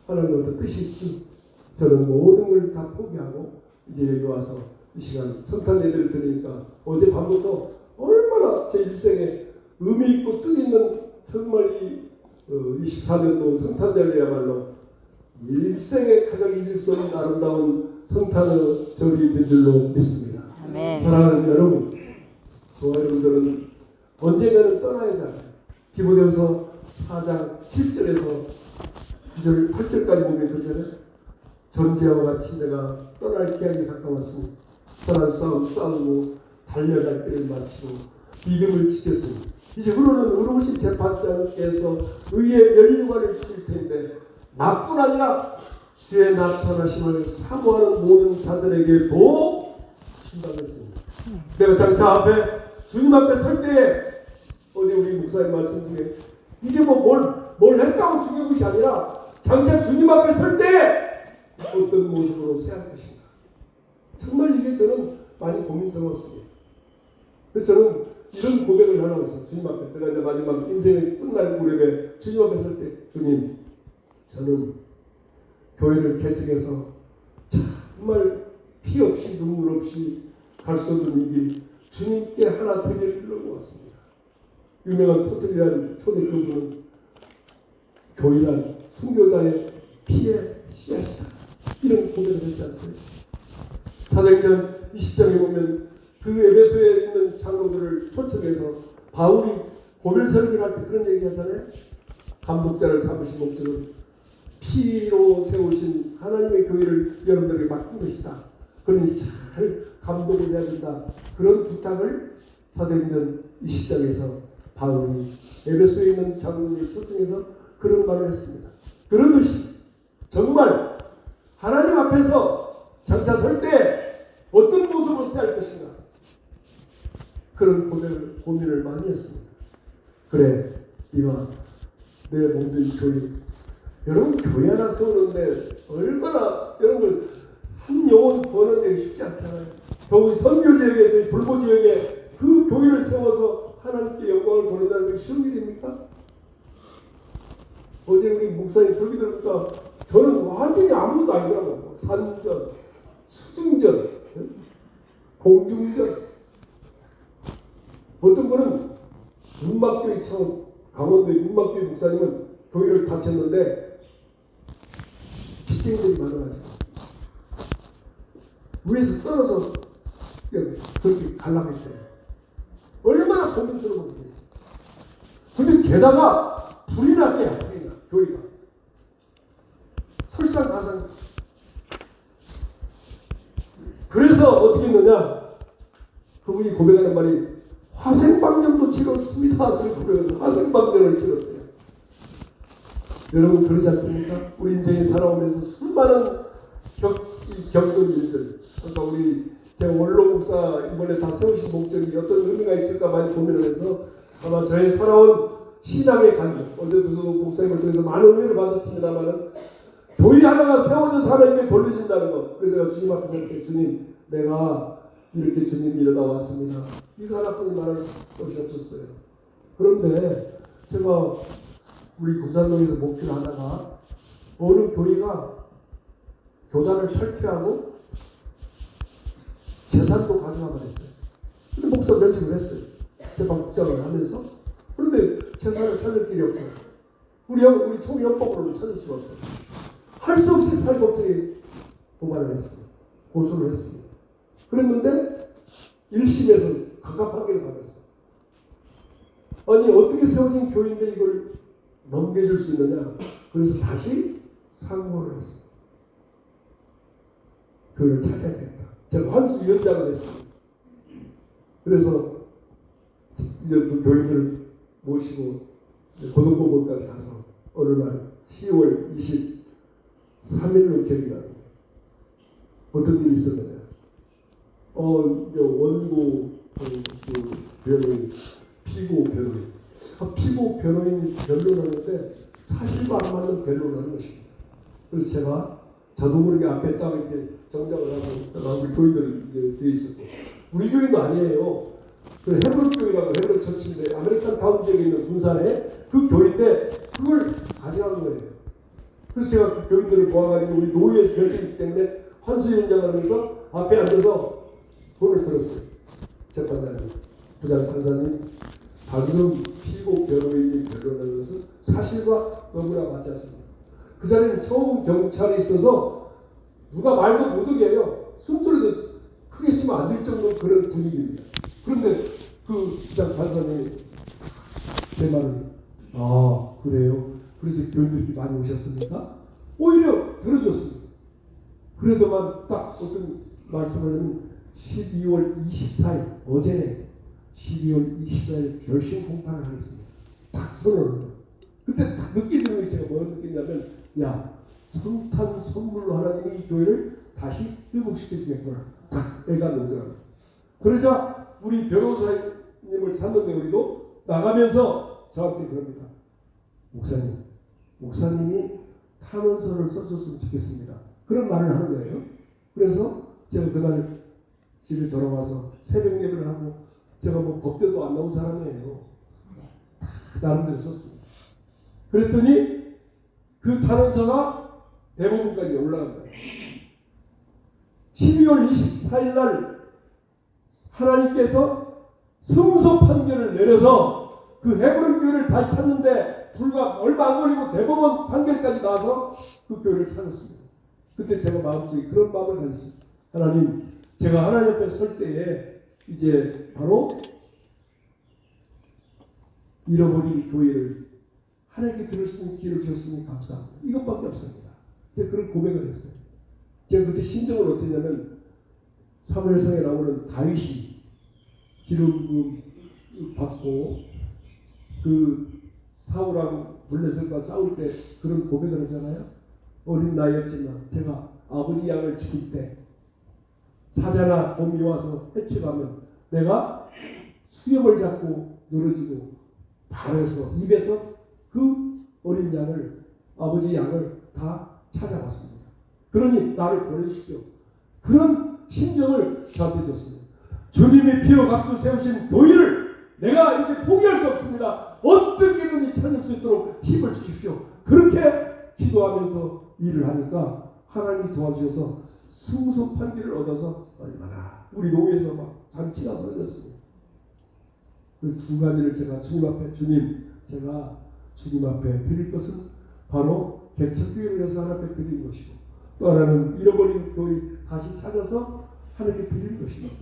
하나님 어떤 뜻이 있지. 저는 모든 걸 다 포기하고 이제 여기 와서 이 시간 성탄 예배를 드리니까 어제 밤부터 얼마나 제 일생에 의미 있고 뜻 있는 정말 이 24년도 성탄절이야말로 일생에 가장 잊을 수 없는 아름다운 성탄의 절이 된 줄로 믿습니다. 아멘. 사랑하는 여러분, 저와 여러분들은 언젠가는 떠나야 하잖아요. 디모데후서 4장 7절에서 9절 8절까지 보면 그러잖아요. 전제와 같이 내가 떠날 기한이 가까웠으니 선한 싸움 싸우고 달려갈 때를 마치고 믿음을 지켰으니 이제 후로는 의로우신 재판장께서 의의 면류관을 주실 텐데 나뿐 아니라 주의 나타나심을 사모하는 모든 자들에게도 주신다겠습니다. 내가 장차 앞에 주님 앞에 설 때에 어제 우리 목사님 말씀 중에 이게 뭘 했다고 중요한 것이 아니라 장차 주님 앞에 설 때에 어떤 모습으로 세할 것인가. 정말 이게 저는 많이 고민스러웠습니다. 그래서 저는 이런 고백을 하려고 했어요. 주님 앞에 내가 이제 마지막 인생의 끝날 무렵에 주님 앞에 설 때 주님 저는 교회를 개척해서 정말 피 없이 눈물 없이 갈 수 없는 이 길 주님께 하나 드리려고 왔습니다. 유명한 토틀리안 초대 교부는 교회란 순교자의 피의 씨앗이다. 이런 고백을 했지 않습니까? 사도행전 20장에 보면 그 에베소에 있는 장로들을 초청해서 바울이 고별 설교를 할 때 그런 얘기 하잖아요. 감독자를 삼으신 목적은 피로 세우신 하나님의 교회를 여러분들에게 맡긴 것이다. 그러니 잘 감독을 해야 된다. 그런 부탁을 사도행전 20장에서 바울이 에베소에 있는 장로들을 초청해서 그런 말을 했습니다. 그러듯이 정말 하나님 앞에서 장차 설 때 어떤 모습으로 살 것인가 그런 고민을 많이 했습니다. 그래, 네가 내 몸된 교회, 여러분 교회 하나 세우는데 얼마나 여러분 한 영혼 구하는 게 쉽지 않잖아요. 더욱 선교 지역에서 불보 지역에 그 교회를 세워서 하나님께 영광을 돌린다는 게 쉬운 일입니까? 어제 우리 목사님 설교 들으니까 저는 완전히 아무것도 아니더라고요. 산전, 수중전, 공중전. 어떤 분은 문막교회 처음 강원도의 문막교회 목사님은 교회를 다쳤는데 빚쟁이들이 많아가지고 위에서 떨어져 그렇게 갈라했대요. 얼마나 고민스러운 일이겠어요. 근데 게다가 불이 났대요. 교회가 설상가상. 그래서 어떻게 했느냐, 그분이 고백하는 말이 화생방정도 치렀습니다. 그래서 화생방정을 치렀대요. 여러분 그러지 않습니까? 우리 인생에 살아오면서 수많은 겪는 일들. 그러니까 우리 제가 원로 목사 이번에 다 세우신 목적이 어떤 의미가 있을까 많이 고민을 해서 아마 저의 살아온 신앙의 간증, 어제도 목사님을 통해서 많은 은혜를 받았습니다만은 교회 하나가 세워져서 하나님께 돌려진다는 것. 그래서 내가 주님 앞에 이렇게 주님 내가 이렇게 주님 일어나 왔습니다. 이거 하나뿐이 말할 것이 없었어요. 그런데 제가 우리 구산동에서 목회를 하다가 어느 교회가 교단을 탈퇴하고 재산도 가져가만 했어요. 근데 목사 면접을 했어요. 제가 국장을 하면서. 그런데 재산을 찾을 길이 없어요. 우리 총연법으로도 찾을 수가 없어요. 할 수 없이 사회법정에 고발을 했습니다. 고소를 했습니다. 그랬는데 1심에서 각각 판결을 받았어요. 아니 어떻게 세워진 교회인데 이걸 넘겨줄 수 있느냐. 그래서 다시 상고를 했습니다. 그걸 찾아야 되겠다. 제가 환수위원장을 했습니다. 그래서 이제 그 교인들을 모시고 고등법원까지 가서 어느 날 10월 23일로 기억이 납니다. 어떤 일이 있었느냐. 원고 그 변호인, 피고 변호인. 피고 변호인이 변론하는데 사실과 안 맞는 변론을 하는 것입니다. 그래서 제가 저도 모르게 앞에 딱 이렇게 정장을 하고 우리 교인들 이제 뒤에 있었고 우리 교인도 아니에요. 그 헤브론 교회라고 헤브론 처치인데 아메리칸 다운 지역에 있는 군산에 그 교회인데 그걸 가져간 거예요. 그래서 제가 그 교인들을 모아가지고 우리 노예에서 결정이기 때문에 환수위원장을 하면서 앞에 앉아서 돈을 들었어요. 재판장님, 부장 판사님, 방금 피고 변호인이 변론하는 것은 사실과 너무나 맞지 않습니다. 그 자리는 처음 경찰이 있어서 누가 말도 못하게 해요. 숨소리도 크게 쓰면 안 될 정도로 그런 분위기입니다. 그런데 그 부장 판사님이 제 말을 그래요? 그래서 교인들이 많이 오셨습니까? 오히려 들어줬습니다. 그래도만 딱 어떤 말씀을 하면 12월 24일 어제네 12월 24일 결심 공판을 하겠습니다. 딱 선언을. 그때 딱 느끼는 게 제가 뭐 느꼈냐면 야 성탄 선물로 하나님이 이 교회를 다시 회복시켜 주겠구나. 딱 애가 오더라고요. 그러자 우리 변호사님을 샀는데 우리도 나가면서 저한테 그럽니다. 목사님이 탄원서를 써줬으면 좋겠습니다. 그런 말을 하는 거예요. 그래서 제가 그날 집에 돌아와서 새벽 예배를 하고 제가 뭐 법대도 안 나온 사람이에요. 나름대로 썼습니다. 그랬더니 그 탄원서가 대법원까지 올라간 거예요. 12월 24일 날 하나님께서 승소 판결을 내려서 그 헤브론 교회를 다시 찾는데 불과 얼마 안 걸리고 대법원 판결까지 나와서 그 교회를 찾았습니다. 그때 제가 마음속에 그런 마음을 가졌습니다. 하나님, 제가 하나님 앞에 설 때에 이제 바로 잃어버린 교회를 하나님께 들을 수 있는 기회를 주셨으니 감사합니다. 이것밖에 없습니다. 제가 그런 고백을 했어요. 제가 그때 심정을 어땠냐면 사무엘상에 나오는 다윗이 기름 받고 그 사울하고 블레셋과 싸울 때 그런 고백을 하잖아요. 어린 나이였지만 제가 아버지 양을 지킬 때 사자나 곰이 와서 해치가면 내가 수염을 잡고 늘어지고 발에서 입에서 그 어린 양을 아버지 양을 다 찾아왔습니다. 그러니 나를 보내주십시오. 그런 심정을 저한테 줬습니다. 주님의 피로 각주 세우신 교회를 내가 이제 포기할 수 없습니다. 어떻게든지 찾을 수 있도록 힘을 주십시오. 그렇게 기도하면서 일을 하니까 하나님이 도와주셔서 승소 판결을 얻어서 얼마나 우리 노예에서 막 잔치가 벌어졌습니다. 그 두 가지를 제가 주님 앞에 제가 주님 앞에 드릴 것은 바로 개척교회를 해서 하나님 앞에 드리는 것이고 또 하나는 잃어버린 교회 다시 찾아서 하나님께 드리는 것입니다.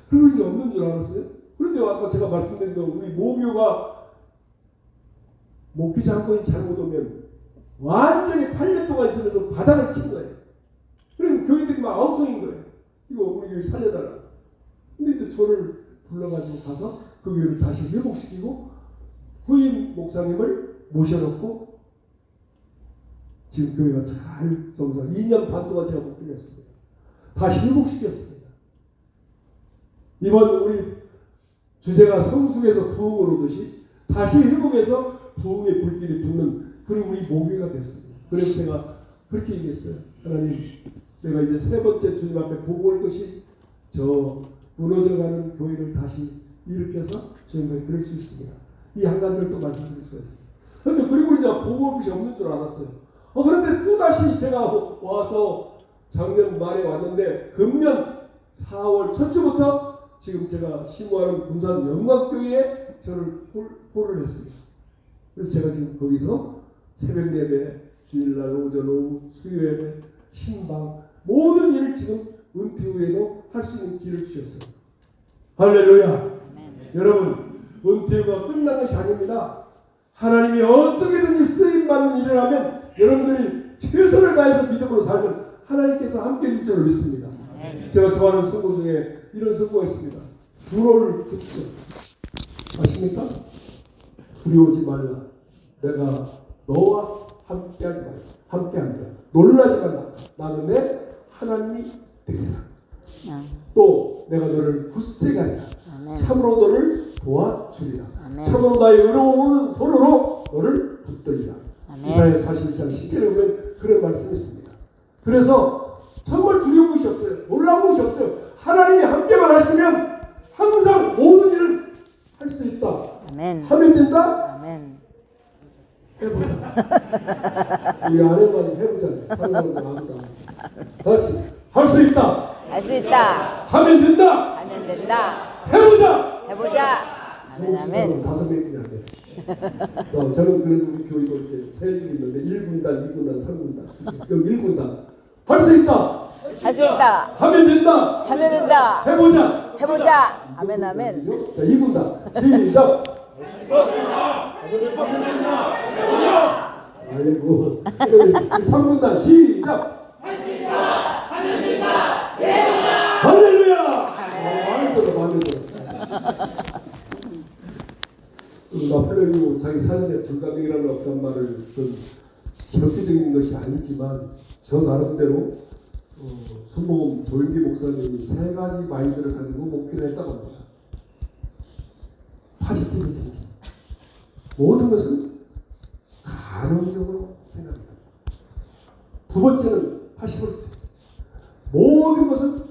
그리고 이제 없는 줄 알았어요. 그런데 아까 제가 말씀드린 대로 우리 모교가 목회자 한 번이 잘못 오면 완전히 8년 동안 있으면서 바닥을 친 거예요. 그리고 교인들이 막 아우성인 거예요. 이거 우리 교회 살려달라. 근데 이제 저를 불러가지고 가서 그 교회를 다시 회복시키고 후임 목사님을 모셔놓고 지금 교회가 잘 정상 2년 반 동안 제가 못 드렸습니다. 다시 회복시켰습니다. 이번 우리 주제가 성숙에서 부흥을 오듯이 다시 회복해서 부흥의 불길이 붙는 그런 우리 모교가 됐습니다. 그래서 제가 그렇게 얘기했어요. 하나님, 내가 이제 세 번째 주님 앞에 보고 올 것이 저 무너져가는 교회를 다시 일으켜서 주님께 드릴 수 있습니다. 이 한 가지를 또 말씀드릴 수가 있습니다. 그런데 그리고 이제 보고 올 것이 없는 줄 알았어요. 그런데 또 다시 제가 와서 작년 말에 왔는데 금년 4월 첫 주부터 지금 제가 심호하는 군산 영광교회에 저를 홀을 했습니다. 그래서 제가 지금 거기서 새벽 예배, 주일날 오전 오후 수요 예배, 신방 모든 일을 지금 은퇴 후에도 할 수 있는 길을 주셨어요. 할렐루야. 여러분, 은퇴 후가 끝난 것이 아닙니다. 하나님이 어떻게든지 쓰임받는 일을 하면 여러분들이 최선을 다해서 믿음으로 살면 하나님께서 함께 해줄 줄 믿습니다. 제가 좋아하는 선고 중에 이런 선고가 있습니다. 두로를 듣죠. 아십니까? 두려워하지 말라. 내가 너와 함께하지 말라. 함께합니다. 놀라지 말라. 나는 내 하나님이 되리라. 또 내가 너를 굳세게 하리라. 참으로 너를 도와주리라. 참으로 나의 의로운 손으로 너를 붙들리라. 이사야 41장 10절에 보면 그런 말씀이 있습니다. 그래서 정말 두려운 것이 없어요. 놀라운 것이 없어요. 하나님이 함께만 하시면 항상 모든 일을 할 수 있다. 아멘. 하면 된다. 아멘. 해보자. 우리 아내만 해보잖아요. 다른 사람들 아무도 안 해. 다시 할 수 있다. 할 수 있다. 하면 된다. 하면 된다. 해보자. 해보자. 아멘. 아멘. 5명이 안 돼. 저는 그래서 우리 교회도 이렇게 세 집이 있는데 1군단, 2군단, 3군단. 여기 1군단. 할 수 있다. 할 수 있다. 하면 된다. 하면 된다. 해보자. 해보자. 아멘. 아멘. 자, 2군단. 시작. 아이고. 3군단. 시작. 할 수 있다. 하면 된다. 해보자. 할렐루야. 마음에 들어, 마음에 들어. 나폴레옹이 자기 사전에 불가능이라는 어떤 말을 좀 기독교적인 것이 아니지만 저 나름대로 순복음 조인기 목사님이 세 가지 마인드를 가지고 목표를 했다고 합니다. 파지티비티. 모든 것은 가능적으로 생각합니다. 두 번째는 파시블. 모든 것은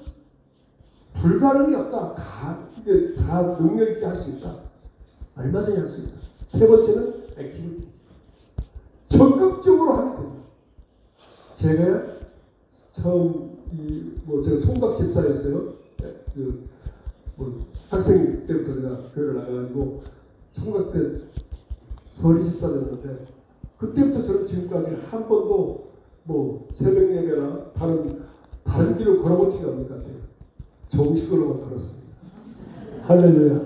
불가능이 없다. 이게 다 능력 있게 할 수 있다. 얼마든지 할 수 있다. 세 번째는 액티비티. 적극적으로 하면 됩니다. 제가 처음 제가 총각 집사였어요. 학생 때부터 제가 교회를 나가가지고 총각 때 서리 집사 됐는데 그때부터 저는 지금까지 한 번도 새벽 예배나 다른 길을 걸어본 적이 없는 것 같아요. 정식으로만 걸었습니다. 할렐루야.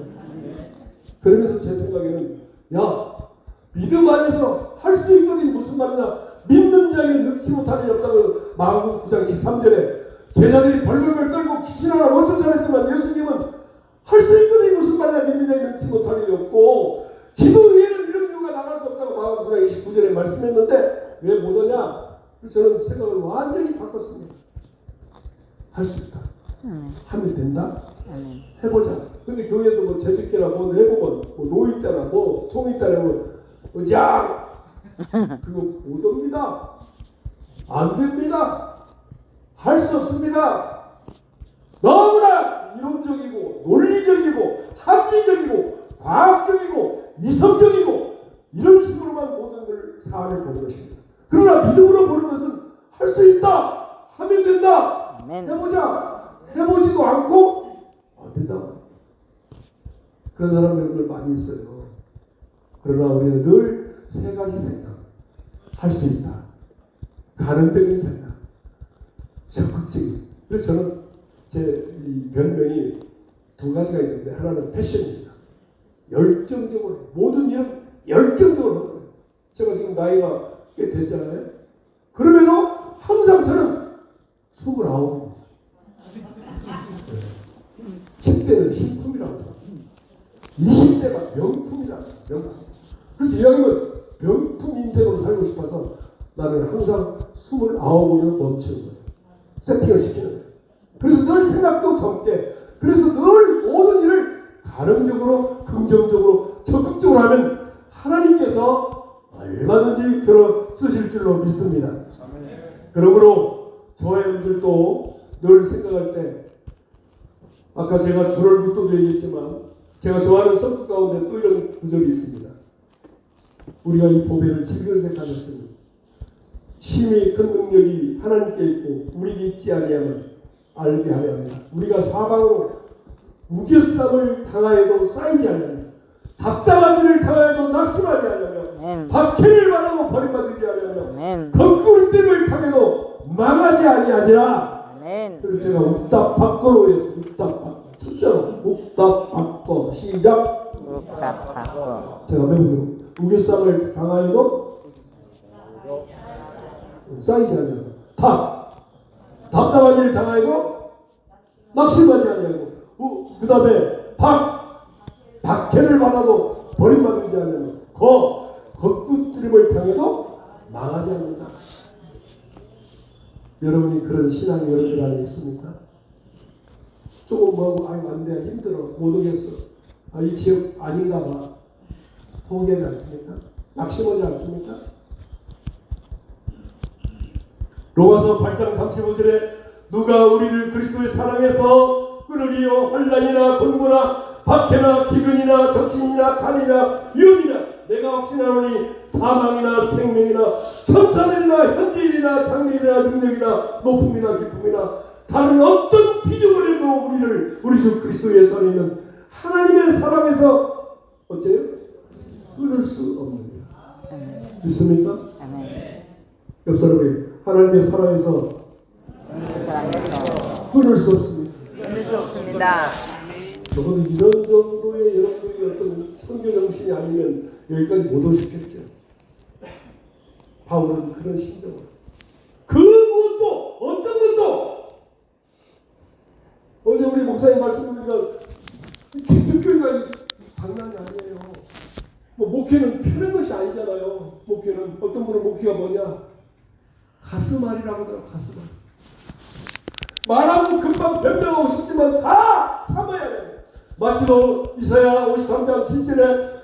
그러면서 제 생각에는 믿음 안에서 할 수 있거든. 무슨 말이냐. 믿는 자에게는 능치 못할 일이 없다고 마가복음 9장 23절에 제자들이 벌벌벌 떨고 귀신 하나 못 쫓아냈지만 예수님은 할 수 있거든. 무슨 말이냐. 믿는 자에게 능치 못할 일이 없고 기도 위에는 이런 이유가 나갈 수 없다고 마가복음 9장 29절에 말씀했는데 왜 못하냐. 저는 생각을 완전히 바꿨습니다. 할 수 있다. 하면 된다. 해보자. 근데 교회에서 재직회나 해보면 노인 때나 총이 때나 의장 그거 못 옵니다. 안 됩니다. 할 수 없습니다. 너무나 이론적이고 논리적이고 합리적이고 과학적이고 이성적이고 이런 식으로만 모든 걸 사안을 보는 것입니다. 그러나 믿음으로 보는 것은 할 수 있다. 하면 된다. 아멘. 해보자. 해보지도 않고 안 된다. 그런 사람들 많이 있어요. 그러나 우리는 늘 세 가지 생각. 할 수 있다. 가능적인 생각. 적극적인. 그래서 저는 제 이 별명이 두 가지가 있는데 하나는 패션입니다. 열정적으로 모든 일은 열정적으로 하는 거예요. 제가 지금 나이가 꽤 됐잖아요. 그럼에도 항상 저는 29입니다. 10대는 19이라고 20대가 명품이라 명품. 그래서 이왕이면 명품 인생으로 살고 싶어서 나는 항상 29번을 멈추는 거예요. 세팅을 시키는 거예요. 그래서 늘 생각도 젊게, 그래서 늘 모든 일을 가능적으로, 긍정적으로, 적극적으로 하면 하나님께서 얼마든지 들어 쓰실 줄로 믿습니다. 그러므로 저와 여러분들도 늘 생각할 때, 아까 제가 주럴부터도 얘기했지만 제가 좋아하는 성구 가운데 또 이런 구절이 있습니다. 우리가 이 보배를 질그릇에 가졌으니 심히 큰 능력이 하나님께 있고 우리에게 있지 아니하면 알게 하려 합니다. 우리가 사방으로 우겨쌈을 당하여도 쌓이지 아니하며 답답한 일을 당하여도 낙심하지 아니하며 박해를 받아도 버림받지 아니하며 거꾸리됨을 당해도 망하지 아니하니라. 그래서 제가 욱답 바꿔로 했어요. 욱답 바꿔. 첫째로 욱답 바꿔. 시작. 묵답 바꿔. 제가 매우 우겨쌈을 당하여도 쌓이지 아니하며 답답한 일을 당하여도 낙심하지 아니하고 그 다음에 박해를 받아도 버림받지 아니하며 겉구트림을 당해도 망하지 않는다. 여러분이 그런 신앙이 여러분 안에 있습니까? 조금 뭐하고 안 돼, 힘들어, 못 오겠어, 이 지역 아닌가 봐, 포기하지 않습니까? 낙심하지 않습니까? 로마서 8장 35절에 누가 우리를 그리스도의 사랑에서 끊으리요 환난이나 곤고나 박해나 기근이나 적신이나 간이나 위험이나 내가 확신하노니 사망이나 생명이나 천사들이나 현재일이나 장래일이나 능력이나 높음이나 깊음이나 다른 어떤 피조물에도 우리 주 그리스도의 안에 있는 하나님의 사랑에서 어째요? 끊을 수 없느니라. 믿습니까? 옆 사람이 하나님의 사랑에서 끊을 수 없습니다. 끊을 수 없습니다. 적어도 이런 정도의 여러분들이 어떤 선교 정신이 아니면 여기까지 못 오셨겠죠. 바울은 그런 심정을. 그 무엇도 어떤 것도 어제 우리 목사님 말씀 우리가 직접교회가 장난이 아니에요. 뭐 목회는 펴는 것이 아니잖아요. 목회는 어떤 분은 목회가 뭐냐? 가슴앓이라고 하더라고. 가슴앓이. 말하고 금방 변명하고 싶지만 다 참아야 돼요. 마치도 이사야 53장 7절에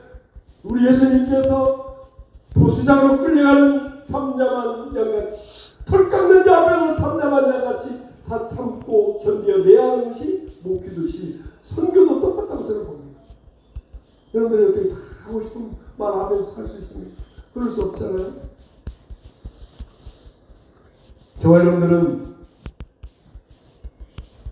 우리 예수님께서 도시장으로 끌려가는 참잠한 양같이 털 깎는 자 앞에서 참잠한 양같이 다 참고 견뎌내야 하는 것이 목회듯이 선교도 똑같다고 생각합니다. 여러분들이 어떻게 다 하고 싶은 말 하면서 살 수 있습니까? 그럴 수 없잖아요. 저와 여러분들은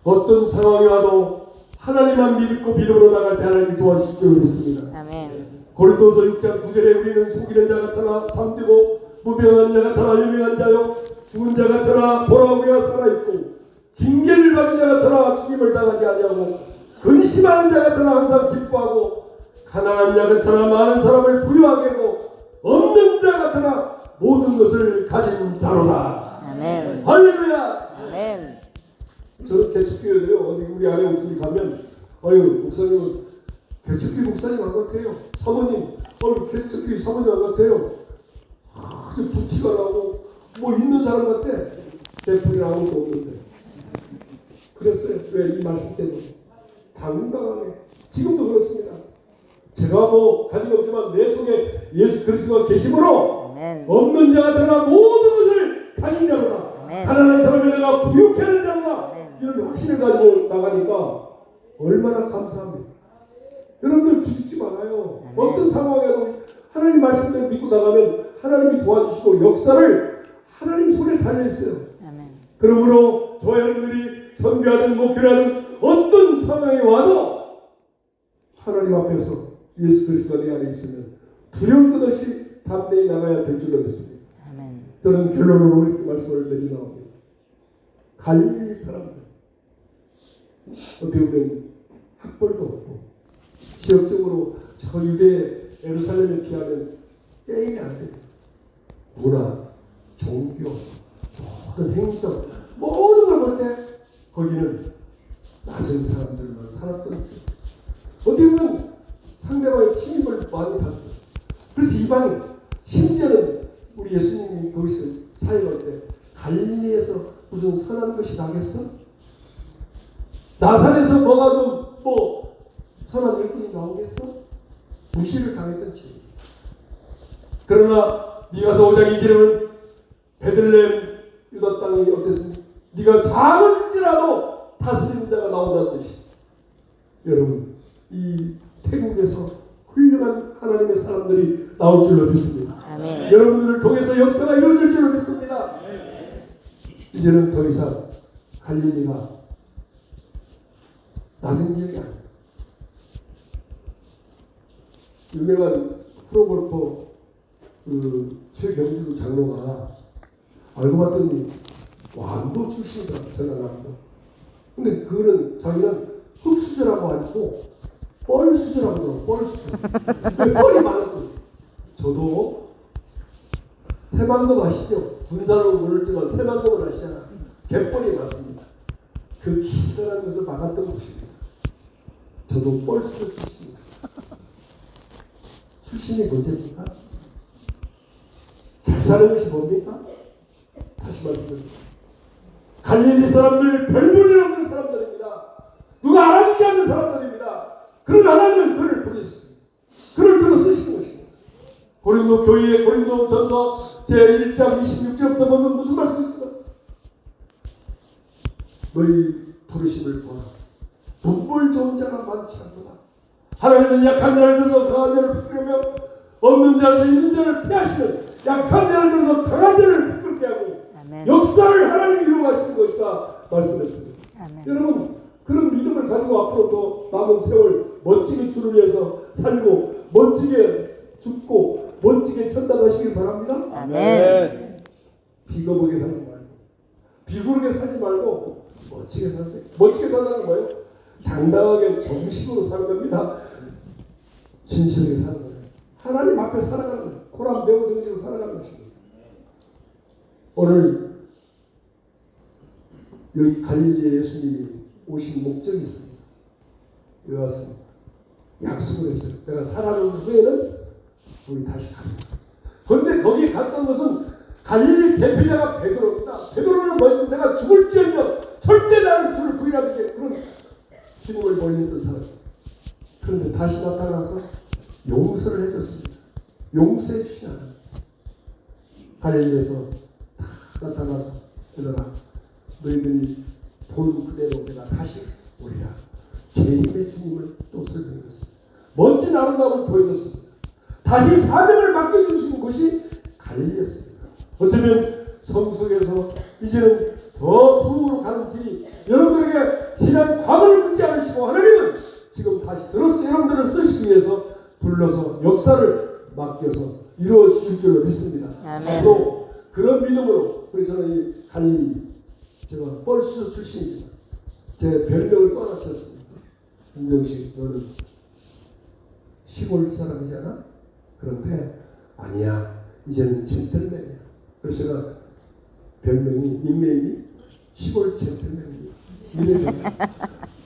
어떤 상황이 와도 하나님만 믿고 믿음으로 나갈 때 하나님이 도와주실 줄 믿습니다. 아멘. 고린도서 6장 9절에 우리는 속이는 자 같으나 참되고 무명한 자 같으나 유명한 자요 죽은 자 같으나 보라 우리가 살아있고 징계를 받은 자 같으나 죽임을 당하지 아니하고 근심하는 자 같으나 항상 기뻐하고 가난한 자 같으나 많은 사람을 부유하게 하고 없는 자 같으나 모든 것을 가진 자로다. 아멘. 할렐루야. 아멘. 저는 개척교회도요. 어디 우리 아내 어디 가면 목사님은 개척교회 목사님 안 같아요. 사모님 개척교회 사모님 안 같아요. 아주 부티가 나고 뭐 있는 사람 같아. 대풀이 아무것도 없는데. 그랬어요. 왜? 이 말씀 때문에. 당당하게. 지금도 그렇습니다. 제가 뭐 가지고 없지만 내 속에 예수 그리스도가 계심으로 아멘. 없는 자가 되나 모든 것을 가진 자로다. 아멘. 가난한 사람을 내가 부욕해 하는 자로다. 아멘. 이런 확신을 가지고 나가니까 얼마나 감사합니다. 여러분들 기죽지 말아요. 아멘. 어떤 상황에도 하나님 말씀대로 믿고 나가면 하나님이 도와주시고 역사를 하나님 손에 달려있어요. 아멘. 그러므로 저와 여러분들이 선교하든 목회하든 어떤 상황이 와도 하나님 앞에서 예수 그리스도가 내 안에 있으면 두려울 것 없이 담대히 나가야 될 줄로 믿습니다. 아멘. 저는 결론으로 이렇게 말씀을 내려나옵니다. 갈릴리 사람들 어떻게 보면 학벌도 없고 지역적으로 저 유대 예루살렘에 비하면 게임이 안 됩니다. 문화, 종교, 모든 행정 모든 걸 볼 때 거기는 낮은 사람들만 살았던 지 어떻게 보면 이방인, 심지어는 우리 예수님이 거기서 사역할 때 갈릴리에서 무슨 선한 것이 나겠어? 나사렛에서 뭐가 좀 선한 일꾼이 나오겠어? 무시를 당했던 지. 그러나 미가서 5장 2절은 베들레헴 유다 땅이 어땠습니까? 네가 작은지라도 다스리는 자가 나온다는 뜻이. 여러분, 이 태국에서 훌륭한 하나님의 사람들이 나올 줄로 믿습니다. 아멘. 여러분들을 통해서 역사가 이루어질 줄로 믿습니다. 이제는 더 이상 갈릴리가 낮은 지역이 아닙니다. 유명한 프로골퍼 최경주 장로가 알고 봤더니 완도 출신이다. 전라남도. 근데 그거는 자기는 흙수저라고 하고 뻘수저라고 하더라고. 뻘수저. 왜 뻘이 많았거든요. 저도 새만금 아시죠? 군사로 모르지만 새만금은 아시잖아. 갯벌이 많습니다. 그 기사라는 것을 막았던 곳입니다. 저도 뻘수저 출신입니다. 출신이 문제입니까? 잘 사는 것이 뭡니까? 다시 말씀드립니다. 갈릴리 사람들 별볼일 없는 사람들입니다. 누가 알아주지 않는 사람들입니다. 그런 하나님은 그를 부르셨습니다. 그를 들어 쓰시는 것입니다. 고린도 교회의 고린도 전서 제1장 26절부터 보면 무슨 말씀이 있습니까? 너희 부르심을 보라. 돈벌 좋은 자가 많지 않구나. 하나님은 약한 자를 들어서 강한 자를 부끄러며 없는 자를 있는 자를 피하시는 약한 자를 들어서 강한 자를 부끄럽게 하고 아멘. 역사를 하나님이 이루어가시는 것이다 말씀했습니다. 아멘. 여러분, 그런 믿음을 가지고 앞으로 또 남은 세월 멋지게 주를 위해서 살고 멋지게 죽고 멋지게 천당하시길 바랍니다. 아멘. 비거보게 살지 말고 비구르게 살지 말고 멋지게 사세요. 멋지게 산다는 거예요. 당당하게 정식으로 사는 겁니다. 진실하게 사는 거예요. 하나님 앞에 살아가는 거예요. 코란 배우 정식으로 살아가는 것입니다. 오늘 여기 갈릴리에 예수님이 오신 목적이 있습니다. 여기 와서 약속을 했어요. 내가 살아난 후에는 우리 다시 갑니다. 그런데 거기 갔던 것은 갈릴리 대표자가 베드로입니다. 베드로는 뭐였습니까? 내가 죽을지언정 절대 나를 주를 부인하지 그런 주님을 보이는 사람. 그런데 다시 나타나서 용서를 해줬습니다. 용서해 주시나. 갈릴리에서 나타나서 얘들아 너희들이 본 그대로 내가 다시 우리가 제2의 주님을 또 설명했습니다. 멋진 아름다움을 보여줬습니다. 다시 사명을 맡겨주시는 곳이 갈릴리였습니다. 어쩌면 성숙에서 이제는 더 부흥으로 가는 길이 여러분들에게 지난 과거를 묻지 않으시고 하나님은 지금 다시 들어서 여러분들을 쓰시기 위해서 불러서 역사를 맡겨서 이루어 주실 줄로 믿습니다. 아멘. 또 그런 믿음으로 그래서 저는 이 갈릴리 제가 뻘수 출신이지만 제 별명을 또 하나 쳤습니다. 김정식 너는 시골 사람이잖아? 그런데 아니야 이제는 젠틀맨이야. 그래서 제가 별명이 닉네임이 시골 젠틀맨입니다.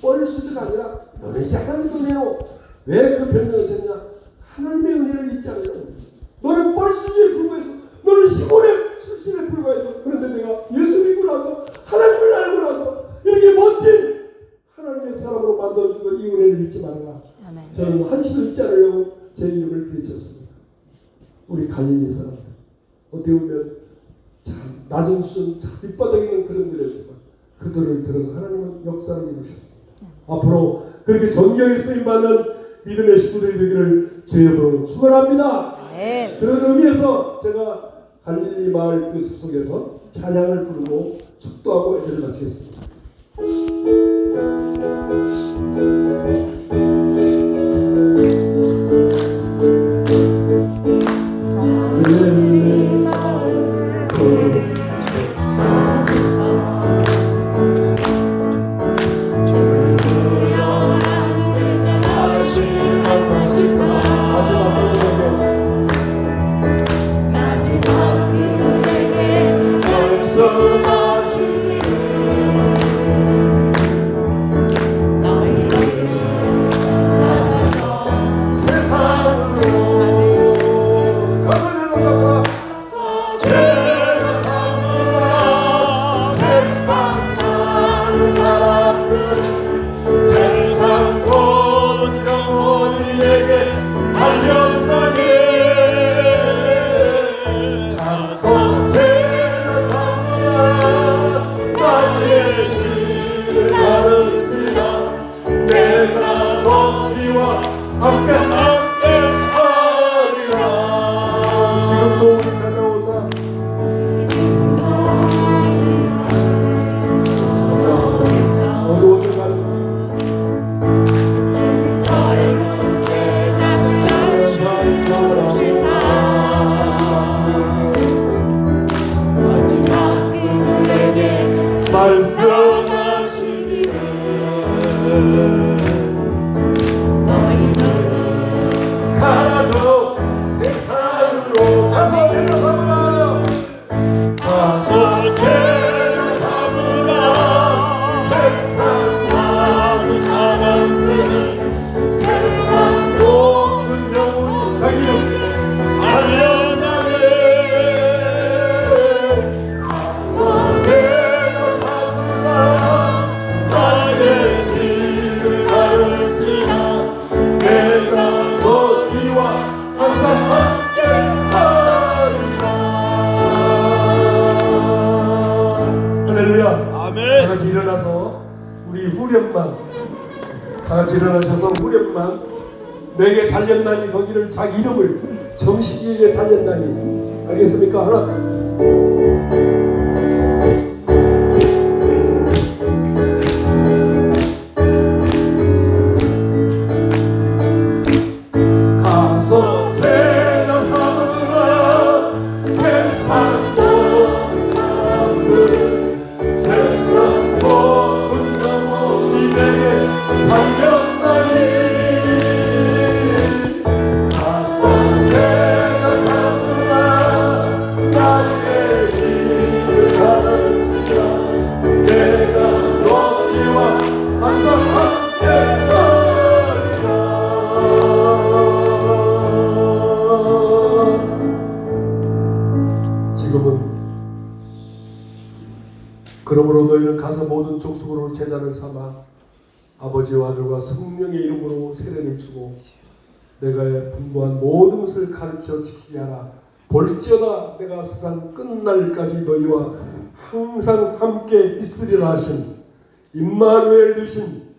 뻘수가 아니라 너는 이제 하나님 은혜로 왜 그 별명을 쳤냐? 하나님의 은혜를 믿지 않으려고. 너는 뻘수에 불과해서 너는 시골의 출신에 불과해서 그런데 내가 예수 믿고 나서 하나님을 알고 나서 이렇게 멋진 하나님의 사람으로 만들어준 이 은혜를 잊지 말라. 아멘. 저는 한시도 잊지 않으려고 제 이름을 비쳤습니다. 우리 갈릴리 사람들 어떻게 보면 참 낮은 수준 참 밑바닥에 있는 그런 분이었지만 그들을 들어서 하나님은 역사를 이루셨습니다. 앞으로 그렇게 존경의 쓰임받는 믿음의 식구들이 되기를 제 이름으로 축원합니다. 아멘. 그런 의미에서 제가 갈릴리 마을 그 숲속에서 찬양을 부르고 축도하고 예배를 마치겠습니다. 후렴만 다 같이 일어나셔서 후렴만 내게 달렸나니 거기를 자기 이름을 정식이에게 달렸나니 알겠습니까? 하나 가서 죄나 삼으라 세상 모든 사람들 세상 모든 영혼이 내게 달렸나니 가서 죄나 삼으라 나의 일을 하는지라 내가 너희와 항상 함께 지금은 그러므로 너희는 가서 모든 족속으로 제자를 삼아 아버지와 아들과 성령의 이름으로 세례를 주고 내가 분부한 모든 것을 가르쳐 지키게 하라. 볼지어다 내가 세상 끝날까지 너희와 항상 함께 있으리라 하신 임마누엘 되신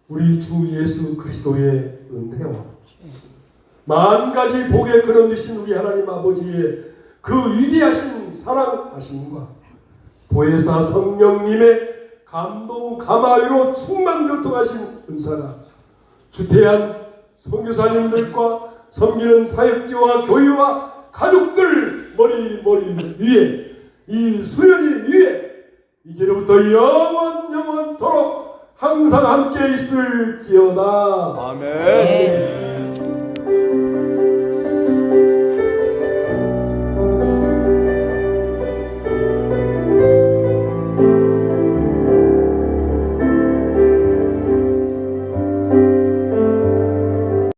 우리 주 예수 그리스도의 은혜와 만 가지 복의 근원 되신 우리 하나님 아버지의 그 위대하신 사랑하심과 보혜사 성령님의 감동 감화로 충만 교통하신 은사가 주태한 선교사님들과 섬기는 사역지와 교회와 가족들 머리 위에 이 수련이 위에 이제로부터 영원토록 항상 함께 있을지어다. 아멘. 네.